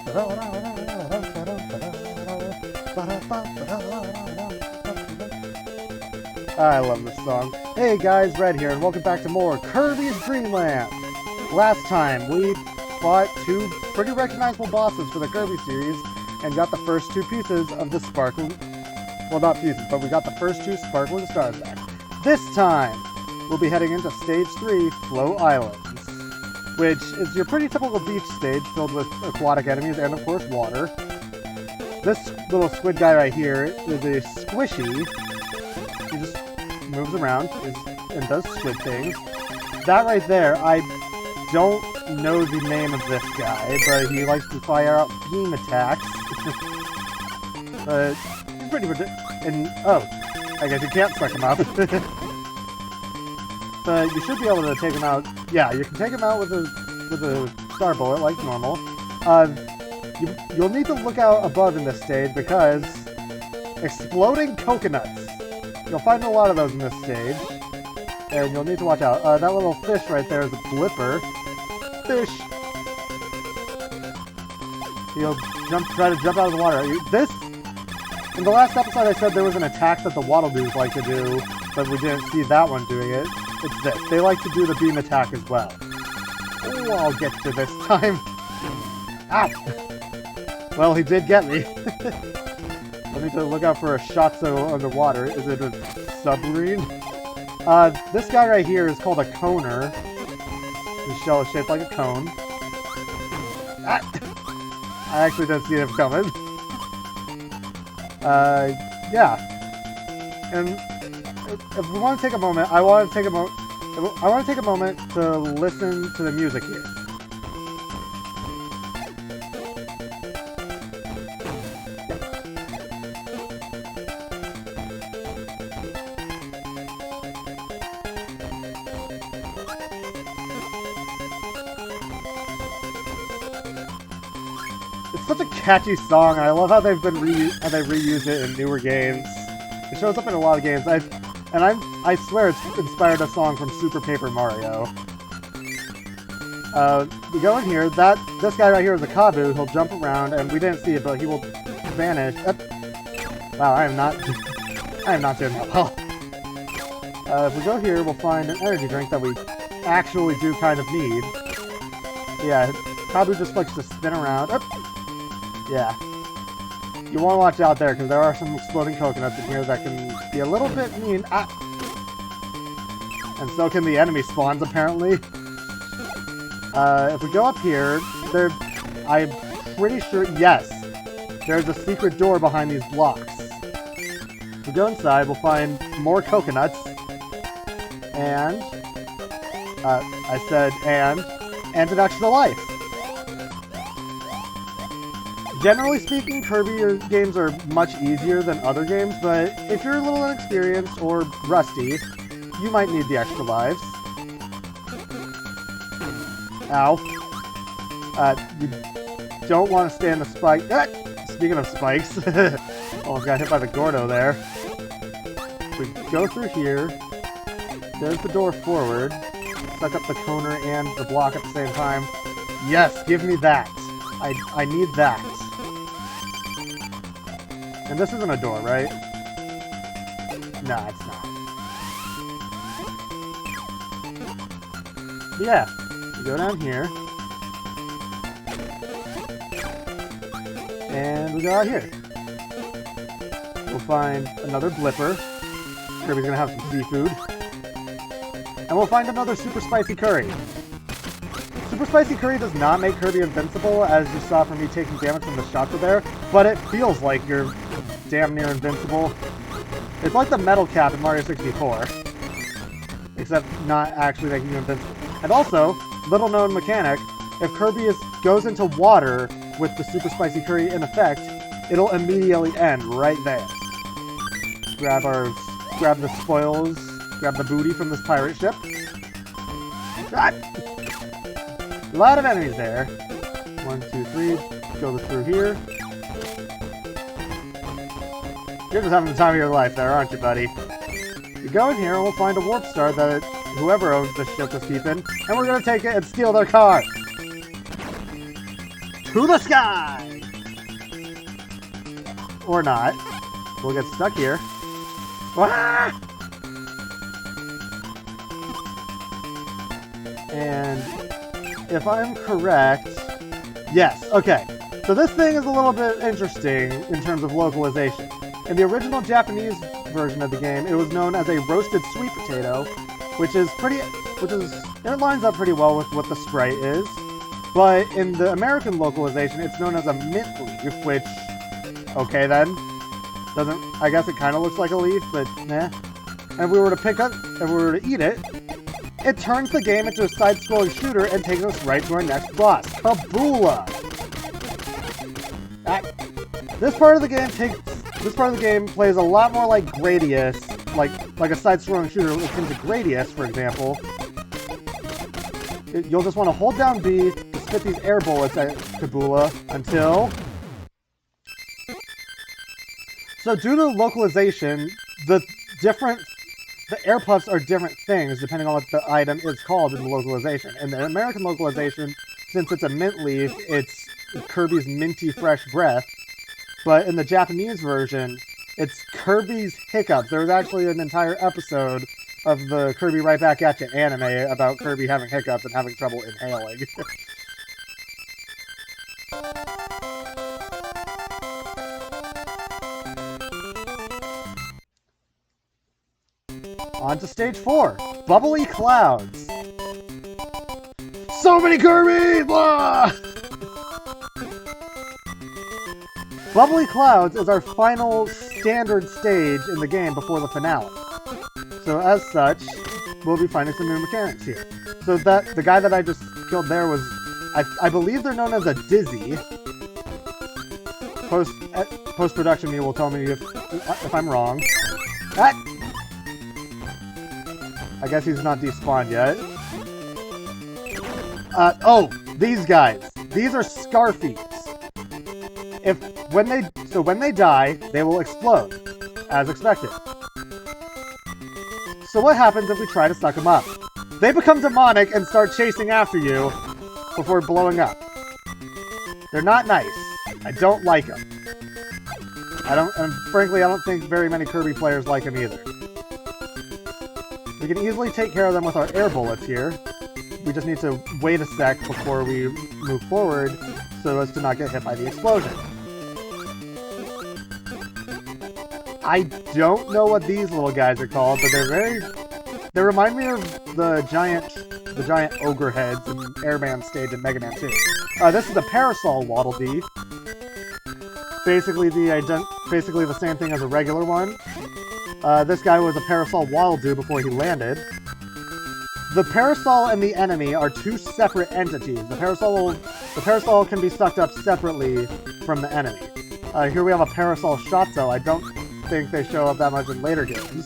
I love this song. Hey guys, Red here, and welcome back to more Kirby's Dream Land. Last time, we fought two pretty recognizable bosses for the Kirby series, and got the first two pieces of the sparkling... Well, not pieces, but we got the first two sparkling stars back. This time, we'll be heading into Stage 3, Flow Islands, which is your pretty typical beach stage filled with aquatic enemies and, of course, water. This little squid guy right here is a squishy. He just moves around and does squid things. That right there, I don't know the name of this guy, but he likes to fire out beam attacks. But he's pretty ridiculous. And, oh, I guess you can't suck him up. But you should be able to take him out. Yeah, you can take him out with a star bullet like normal. You'll need to look out above in this stage because exploding coconuts. You'll find a lot of those in this stage, and you'll need to watch out. That little fish right there is a blipper. Fish! He'll try to jump out of the water. In the last episode I said there was an attack that the Waddle Doos like to do, but we didn't see that one doing it. It's this. They like to do the beam attack as well. Oh, I'll get to this time. Ah! Well, he did get me. I need to look out for a Shotzo underwater. Is it a submarine? This guy right here is called a coner. His shell is shaped like a cone. Ah! I actually didn't see him coming. Yeah. And if we want to take a moment, I want to take a moment to listen to the music here. It's such a catchy song, and I love how they've been they reused it in newer games. It shows up in a lot of games. I swear it's inspired a song from Super Paper Mario. We go in here. This guy right here is a Kabu. He'll jump around, and we didn't see it, but he will vanish. Wow, I am not doing that well. If we go here, we'll find an energy drink that we actually do kind of need. Yeah, Kabu just likes to spin around. Yeah. You want to watch out there, because there are some exploding coconuts in here that can be a little bit mean. Ah! And so can the enemy spawns, apparently. If we go up here, I'm pretty sure, yes, there's a secret door behind these blocks. If we go inside, we'll find more coconuts. And, I said and an extra life. Generally speaking, Kirby games are much easier than other games, but if you're a little inexperienced or rusty, you might need the extra lives. Ow. You don't want to stay in the spike. Speaking of spikes, almost got hit by the Gordo there. We go through here. There's the door forward. Suck up the coner and the block at the same time. Yes, give me that. I need that. And this isn't a door, right? Nah, it's not. Yeah, we go down here. And we go out here. We'll find another blipper. Kirby's gonna have some seafood. And we'll find another super spicy curry. Super spicy curry does not make Kirby invincible, as you saw from me taking damage from the Shotzo there, but it feels like you're damn near invincible. It's like the metal cap in Mario 64, except not actually making you invincible. And also, little known mechanic, if Kirby goes into water with the super spicy curry in effect, it'll immediately end right there. Grab the spoils, grab the booty from this pirate ship. Ah! A lot of enemies there. 1, 2, 3. Go through here. You're just having the time of your life there, aren't you, buddy? You go in here and we'll find a warp star that whoever owns this ship is keeping, and we're gonna take it and steal their car! to the sky! Or not. We'll get stuck here. Ah! And if I'm correct... Yes, okay. So this thing is a little bit interesting in terms of localization. In the original Japanese version of the game, it was known as a roasted sweet potato, it lines up pretty well with what the sprite is. But in the American localization, it's known as a mint leaf, which, okay then, I guess it kind of looks like a leaf, but nah. And if we were to eat it, it turns the game into a side-scrolling shooter and takes us right to our next boss, Kabula. This part of the game plays a lot more like Gradius, like a side-scrolling shooter akin to Gradius, for example. You'll just want to hold down B to spit these air bullets at Kabula until... So due to localization, the air puffs are different things depending on what the item is called in the localization. In the American localization, since it's a mint leaf, it's Kirby's minty fresh breath. But in the Japanese version, it's Kirby's hiccups. There was actually an entire episode of the Kirby Right Back At Ya anime about Kirby having hiccups and having trouble inhaling. On to stage 4, Bubbly Clouds. So many Kirby! Blah! Bubbly Clouds is our final standard stage in the game before the finale. So as such, we'll be finding some new mechanics here. So the guy that I just killed there was, I believe they're known as a Dizzy. Post-production me will tell me if I'm wrong. Ah! I guess he's not despawned yet. Oh, these guys. These are Scarfies. When they die, they will explode, as expected. So what happens if we try to suck them up? They become demonic and start chasing after you before blowing up. They're not nice. I don't like them. And frankly, I don't think very many Kirby players like them either. We can easily take care of them with our air bullets here. We just need to wait a sec before we move forward so as to not get hit by the explosion. I don't know what these little guys are called, but they remind me of the giant ogre heads in Airman stage in Mega Man 2. This is a Parasol Waddle Dee. Basically the same thing as a regular one. This guy was a Parasol Waddle Doo before he landed. The Parasol and the enemy are two separate entities. The Parasol can be sucked up separately from the enemy. Here we have a Parasol Shotzo. I don't think they show up that much in later games.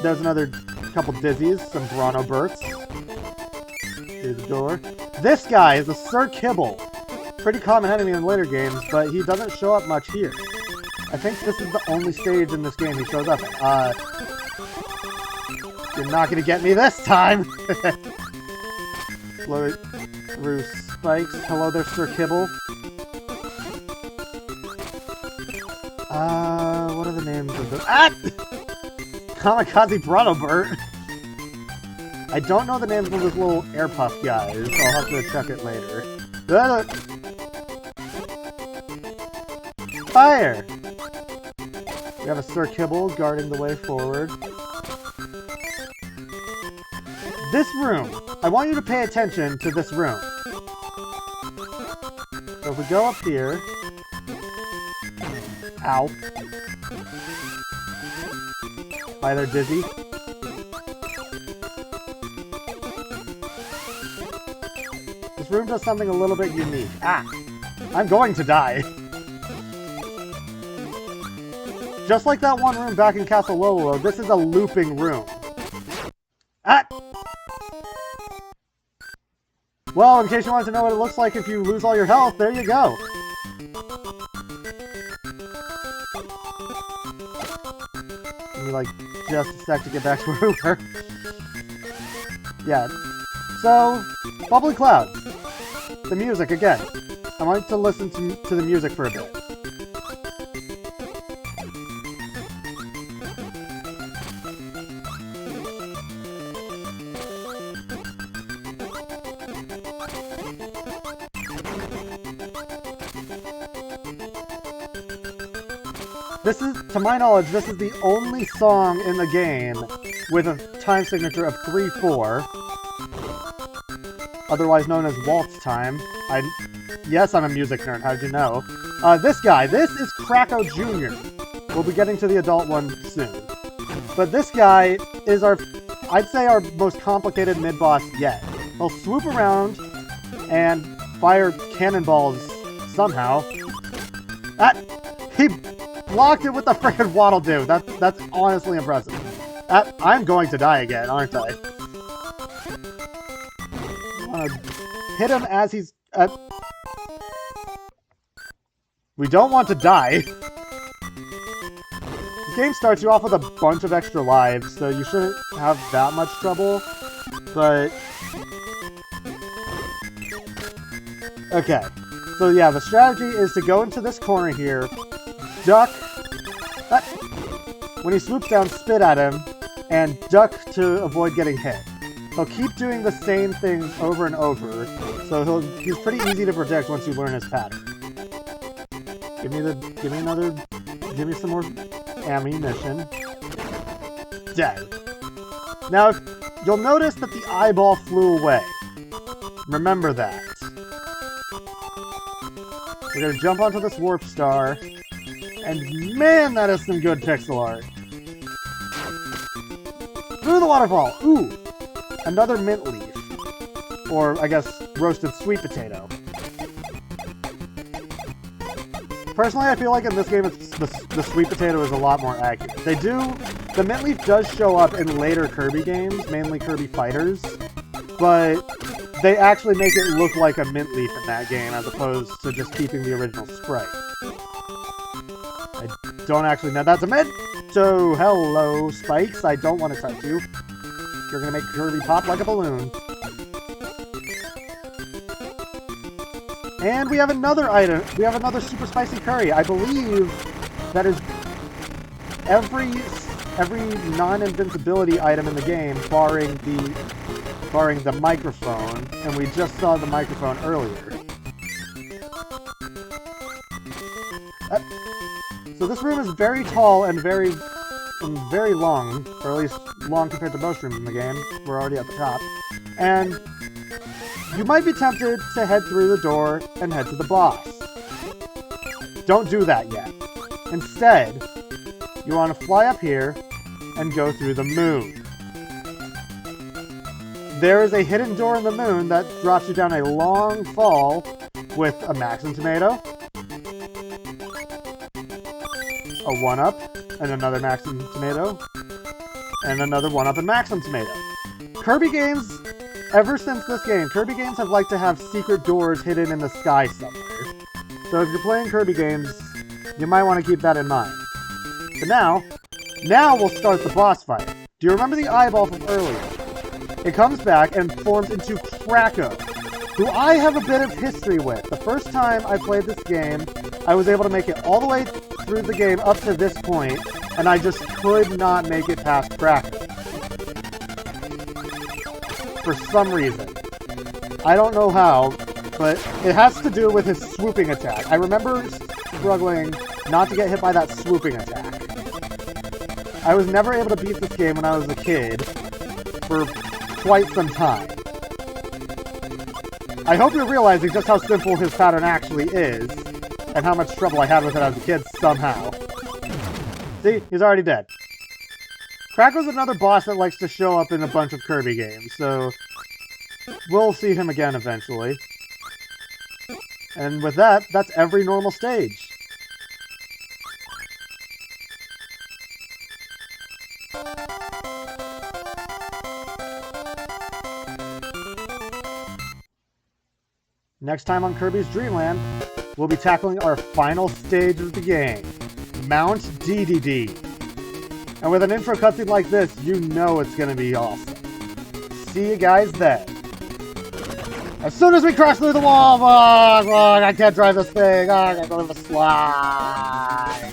There's another couple Dizzies, some Bronto Burts. Here's the door. This guy is a Sir Kibble. Pretty common enemy in later games, but he doesn't show up much here. I think this is the only stage in this game he shows up in. You're not gonna get me this time! Blow it through spikes. Hello there, Sir Kibble. What are the names of the... Ah! Kamikaze Bronobert! I don't know the names of those little air puff guys, so I'll have to check it later. Fire! We have a Sir Kibble guarding the way forward. This room. I want you to pay attention to this room. So if we go up here... Ow. Hi there, Dizzy. This room does something a little bit unique. Ah! I'm going to die. Just like that one room back in Castle Lolo, this is a looping room. Ah! Well, in case you wanted to know what it looks like if you lose all your health, there you go. Give me, like, just a sec to get back to where we were. Yeah. So, Bubbly Clouds. the music again. I want to listen to the music for a bit. This is, to my knowledge, this is the only song in the game with a time signature of 3/4, otherwise known as waltz time. Yes, I'm a music nerd, how'd you know? This guy, this is Kracko Jr. We'll be getting to the adult one soon. But this guy is I'd say our most complicated mid-boss yet. He'll swoop around and fire cannonballs somehow. He blocked it with the frickin' Waddle Doo. That's honestly impressive. I'm going to die again, aren't I? Hit him as he's... We don't want to die. This game starts you off with a bunch of extra lives, so you shouldn't have that much trouble, but... Okay. So yeah, the strategy is to go into this corner here, duck... When he swoops down, spit at him, and duck to avoid getting hit. He'll keep doing the same things over and over, so he's pretty easy to predict once you learn his pattern. Give me some more ammunition. Dead. Now, you'll notice that the eyeball flew away. Remember that. We're gonna jump onto this warp star, and man, that is some good pixel art. Through the waterfall! Ooh! Another mint leaf. Or, I guess, roasted sweet potato. Personally, I feel like in this game, the sweet potato is a lot more accurate. The mint leaf does show up in later Kirby games, mainly Kirby Fighters, but they actually make it look like a mint leaf in that game, as opposed to just keeping the original sprite. I don't actually know that's a mint! So, hello, spikes. I don't want to touch you. You're gonna make Kirby pop like a balloon. And we have another item. We have another super spicy curry. I believe that is every non-invincibility item in the game, barring the microphone. And we just saw the microphone earlier. So this room is very tall and very long, or at least long compared to most rooms in the game. We're already at the top. And you might be tempted to head through the door and head to the boss. Don't do that yet. Instead, you want to fly up here and go through the moon. There is a hidden door in the moon that drops you down a long fall with a Maxim tomato, a 1-up, and another Maxim tomato, and another 1-up and Maxim tomato. Kirby games, ever since this game, Kirby games have liked to have secret doors hidden in the sky somewhere. So if you're playing Kirby games, you might want to keep that in mind. But now we'll start the boss fight. Do you remember the eyeball from earlier? It comes back and forms into Kracko, who I have a bit of history with. The first time I played this game, I was able to make it all the way through the game up to this point, and I just could not make it past Kracko. For some reason. I don't know how, but it has to do with his swooping attack. I remember struggling not to get hit by that swooping attack. I was never able to beat this game when I was a kid for quite some time. I hope you're realizing just how simple his pattern actually is, and how much trouble I had with it as a kid somehow. See? He's already dead. Kracko's another boss that likes to show up in a bunch of Kirby games, so we'll see him again eventually. And with that, that's every normal stage. Next time on Kirby's Dream Land, we'll be tackling our final stage of the game, Mount DDD. And with an intro cutscene like this, you know it's going to be awesome. See you guys then. As soon as we crash through the wall, I can't drive this thing. I can't believe the slide.